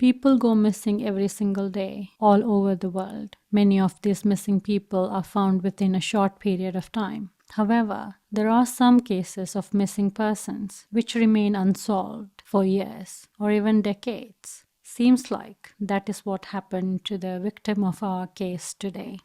People go missing every single day, all over the world. Many of these missing people are found within a short period of time. However, there are some cases of missing persons which remain unsolved for years or even decades. Seems like that is what happened to the victim of our case today.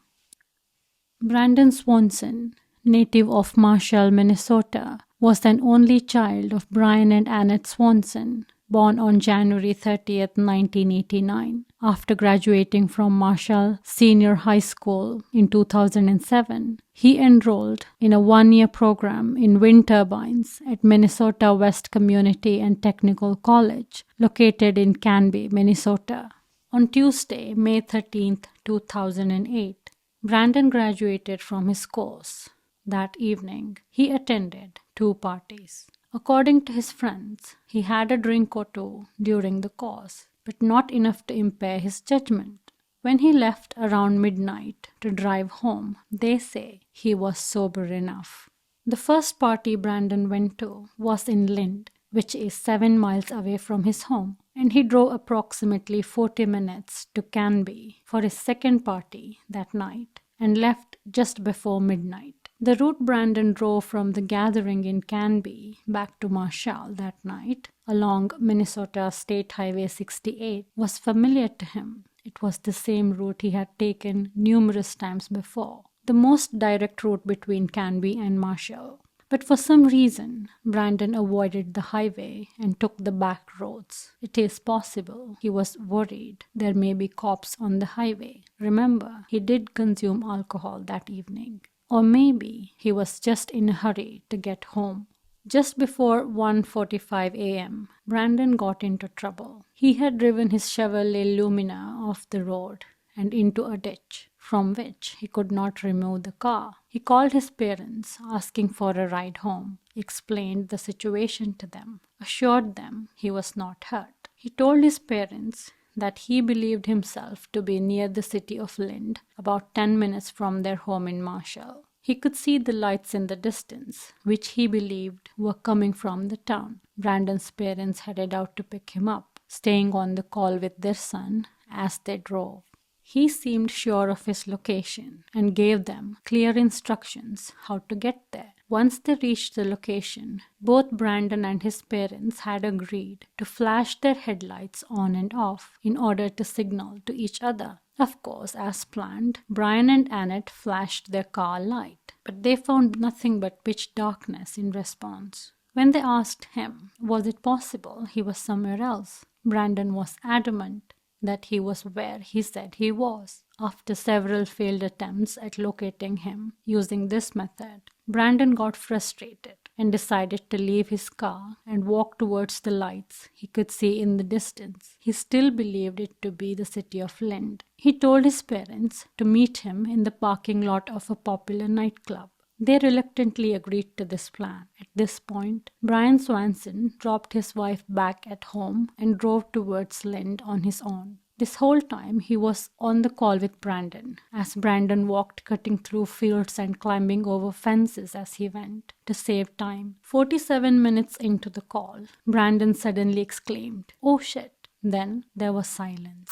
Brandon Swanson, native of Marshall, Minnesota, was an only child of Brian and Annette Swanson, born on January 30th, 1989. After graduating from Marshall Senior High School in 2007, he enrolled in a one-year program in wind turbines at Minnesota West Community and Technical College, located in Canby, Minnesota. On Tuesday, May 13th, 2008, Brandon graduated from his course. That evening, he attended 2 parties. According to his friends, he had a drink or 2 during the course, but not enough to impair his judgment. When he left around midnight to drive home, they say he was sober enough. The first party Brandon went to was in Lind, which is 7 miles away from his home, and he drove approximately 40 minutes to Canby for his second party that night and left just before midnight. The route Brandon drove from the gathering in Canby back to Marshall that night along Minnesota State Highway 68 was familiar to him. It was the same route he had taken numerous times before, the most direct route between Canby and Marshall. But for some reason, Brandon avoided the highway and took the back roads. It is possible he was worried there may be cops on the highway. Remember, he did consume alcohol that evening. Or maybe he was just in a hurry to get home. Just before 1:45 a.m., Brandon got into trouble. He had driven his Chevrolet Lumina off the road and into a ditch, from which he could not remove the car. He called his parents, asking for a ride home, explained the situation to them, assured them he was not hurt. He told his parents that he believed himself to be near the city of Lind, about 10 minutes from their home in Marshall. He could see the lights in the distance, which he believed were coming from the town. Brandon's parents headed out to pick him up, staying on the call with their son as they drove. He seemed sure of his location and gave them clear instructions how to get there. Once they reached the location, both Brandon and his parents had agreed to flash their headlights on and off in order to signal to each other. Of course, as planned, Brian and Annette flashed their car light, but they found nothing but pitch darkness in response. When they asked him, was it possible he was somewhere else, Brandon was adamant that he was where he said he was. After several failed attempts at locating him using this method, Brandon got frustrated and decided to leave his car and walk towards the lights he could see in the distance. He still believed it to be the city of Lind. He told his parents to meet him in the parking lot of a popular nightclub. They reluctantly agreed to this plan. At this point, Brandon Swanson dropped his wife back at home and drove towards Lind on his own. This whole time, he was on the call with Brandon, as Brandon walked cutting through fields and climbing over fences as he went, to save time. 47 minutes into the call, Brandon suddenly exclaimed, "Oh shit!" Then there was silence.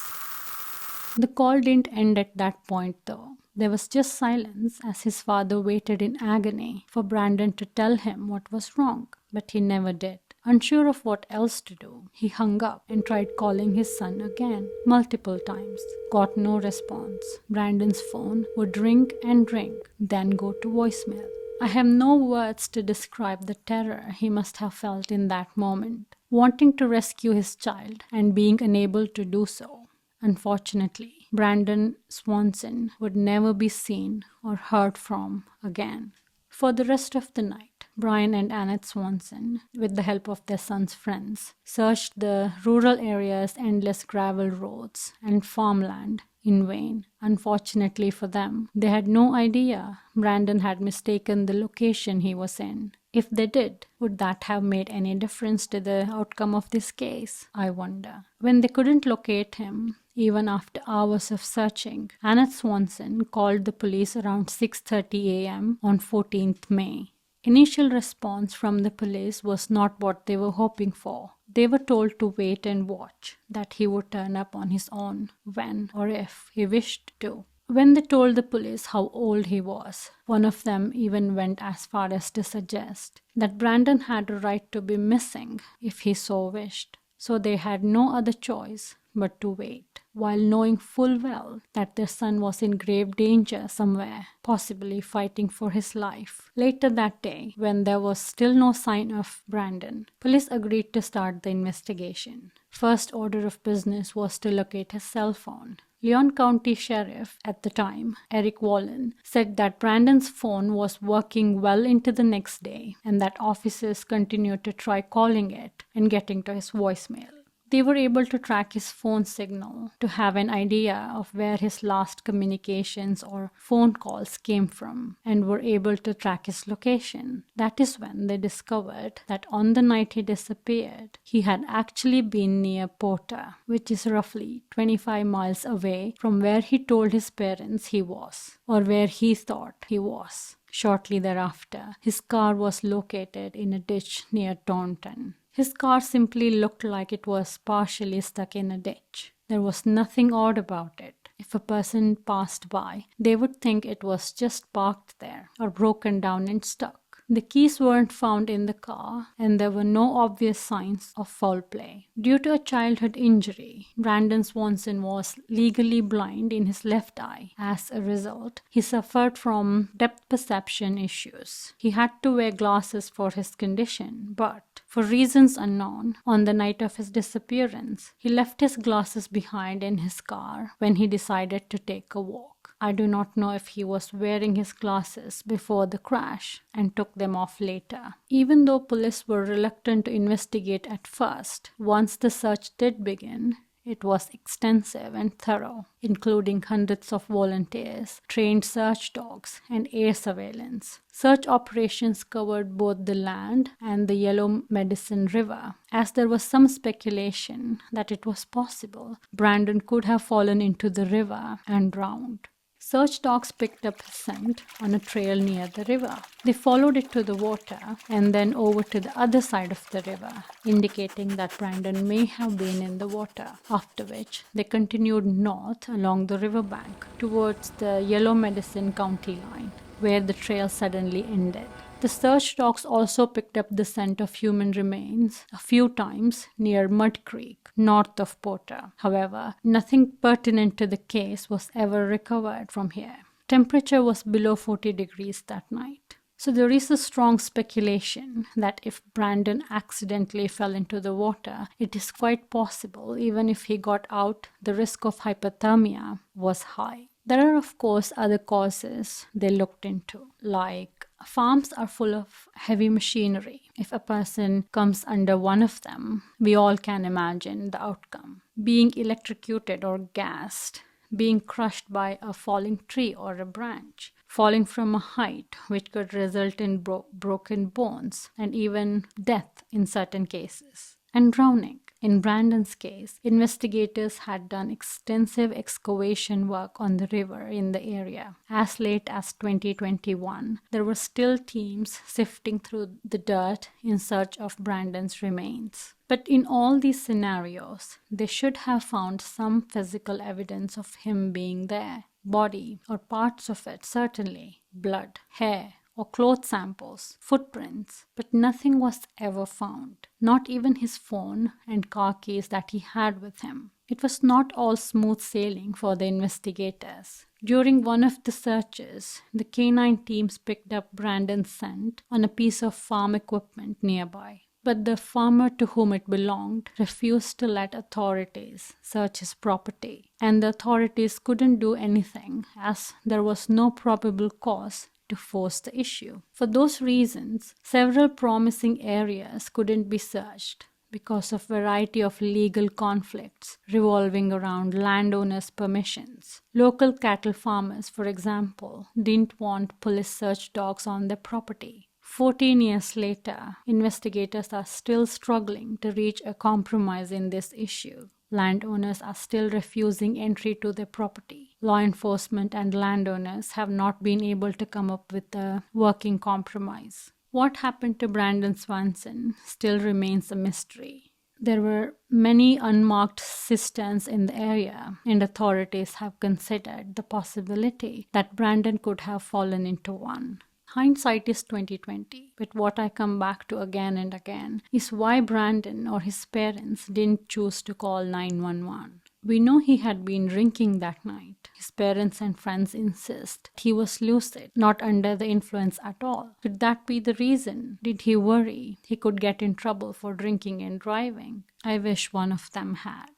The call didn't end at that point though. There was just silence as his father waited in agony for Brandon to tell him what was wrong, but he never did. Unsure of what else to do, he hung up and tried calling his son again, multiple times. Got no response. Brandon's phone would ring and ring, then go to voicemail. I have no words to describe the terror he must have felt in that moment, wanting to rescue his child and being unable to do so. Unfortunately, Brandon Swanson would never be seen or heard from again. For the rest of the night, Brian and Annette Swanson, with the help of their son's friends, searched the rural area's endless gravel roads and farmland in vain. Unfortunately for them, they had no idea Brandon had mistaken the location he was in. If they did, would that have made any difference to the outcome of this case? I wonder. When they couldn't locate him, even after hours of searching, Annette Swanson called the police around 6:30 a.m. on 14th May. Initial response from the police was not what they were hoping for. They were told to wait and watch, that he would turn up on his own when or if he wished to. When they told the police how old he was, one of them even went as far as to suggest that Brandon had a right to be missing if he so wished. So they had no other choice but to wait, while knowing full well that their son was in grave danger somewhere, possibly fighting for his life. Later that day, when there was still no sign of Brandon, police agreed to start the investigation. First order of business was to locate his cell phone. Leon County Sheriff at the time, Eric Wallen, said that Brandon's phone was working well into the next day and that officers continued to try calling it and getting to his voicemail. They were able to track his phone signal to have an idea of where his last communications or phone calls came from and were able to track his location. That is when they discovered that on the night he disappeared, he had actually been near Porter, which is roughly 25 miles away from where he told his parents he was, or where he thought he was. Shortly thereafter, his car was located in a ditch near Taunton. His car simply looked like it was partially stuck in a ditch. There was nothing odd about it. If a person passed by, they would think it was just parked there or broken down and stuck. The keys weren't found in the car, and there were no obvious signs of foul play. Due to a childhood injury, Brandon Swanson was legally blind in his left eye. As a result, he suffered from depth perception issues. He had to wear glasses for his condition, but for reasons unknown, on the night of his disappearance, he left his glasses behind in his car when he decided to take a walk. I do not know if he was wearing his glasses before the crash and took them off later. Even though police were reluctant to investigate at first, once the search did begin, it was extensive and thorough, including hundreds of volunteers, trained search dogs, and air surveillance. Search operations covered both the land and the Yellow Medicine River, as there was some speculation that it was possible Brandon could have fallen into the river and drowned. Search dogs picked up his scent on a trail near the river. They followed it to the water and then over to the other side of the river, indicating that Brandon may have been in the water, after which they continued north along the riverbank towards the Yellow Medicine County line, where the trail suddenly ended. The search dogs also picked up the scent of human remains a few times near Mud Creek, north of Porter. However, nothing pertinent to the case was ever recovered from here. Temperature was below 40 degrees that night. So there is a strong speculation that if Brandon accidentally fell into the water, it is quite possible, even if he got out, the risk of hypothermia was high. There are, of course, other causes they looked into, like farms are full of heavy machinery. If a person comes under one of them, we all can imagine the outcome. Being electrocuted or gassed, being crushed by a falling tree or a branch, falling from a height, which could result in broken bones and even death in certain cases, and drowning. In Brandon's case, investigators had done extensive excavation work on the river in the area. As late as 2021, there were still teams sifting through the dirt in search of Brandon's remains. But in all these scenarios, they should have found some physical evidence of him being there. Body or parts of it, certainly. Blood, hair, or cloth samples, footprints, but nothing was ever found. Not even his phone and car keys that he had with him. It was not all smooth sailing for the investigators. During one of the searches, the canine teams picked up Brandon's scent on a piece of farm equipment nearby. But the farmer to whom it belonged refused to let authorities search his property, and the authorities couldn't do anything as there was no probable cause to force the issue. For those reasons, several promising areas couldn't be searched because of variety of legal conflicts revolving around landowners' permissions. Local cattle farmers, for example, didn't want police search dogs on their property. 14 years later, investigators are still struggling to reach a compromise in this issue. Landowners are still refusing entry to their property. Law enforcement and landowners have not been able to come up with a working compromise. What happened to Brandon Swanson still remains a mystery. There were many unmarked cisterns in the area, and authorities have considered the possibility that Brandon could have fallen into one. Hindsight is 2020, but what I come back to again and again is why Brandon or his parents didn't choose to call 911. We know he had been drinking that night. His parents and friends insist he was lucid, not under the influence at all. Could that be the reason? Did he worry he could get in trouble for drinking and driving? I wish one of them had.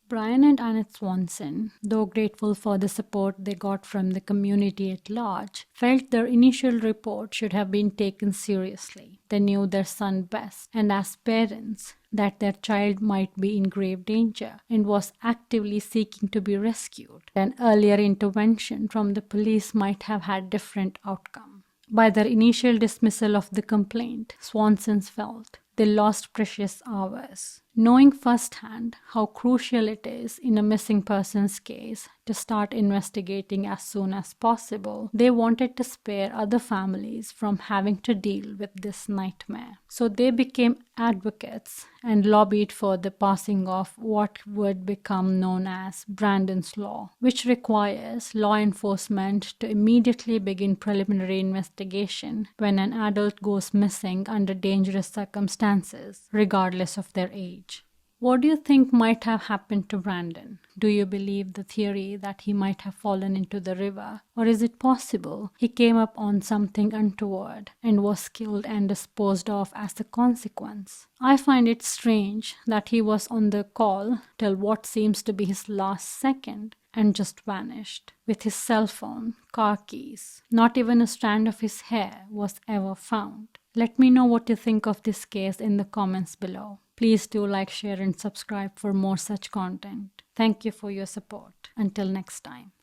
Brian and Annette Swanson, though grateful for the support they got from the community at large, felt their initial report should have been taken seriously. They knew their son best, and as parents, that their child might be in grave danger and was actively seeking to be rescued. An earlier intervention from the police might have had different outcome. By their initial dismissal of the complaint, Swansons felt they lost precious hours. Knowing firsthand how crucial it is in a missing persons case to start investigating as soon as possible, they wanted to spare other families from having to deal with this nightmare. So they became advocates and lobbied for the passing of what would become known as Brandon's Law, which requires law enforcement to immediately begin preliminary investigation when an adult goes missing under dangerous circumstances, regardless of their age. What do you think might have happened to Brandon? Do you believe the theory that he might have fallen into the river? Or is it possible he came up on something untoward and was killed and disposed of as a consequence? I find it strange that he was on the call till what seems to be his last second and just vanished with his cell phone, car keys. Not even a strand of his hair was ever found. Let me know what you think of this case in the comments below. Please do like, share, and subscribe for more such content. Thank you for your support. Until next time.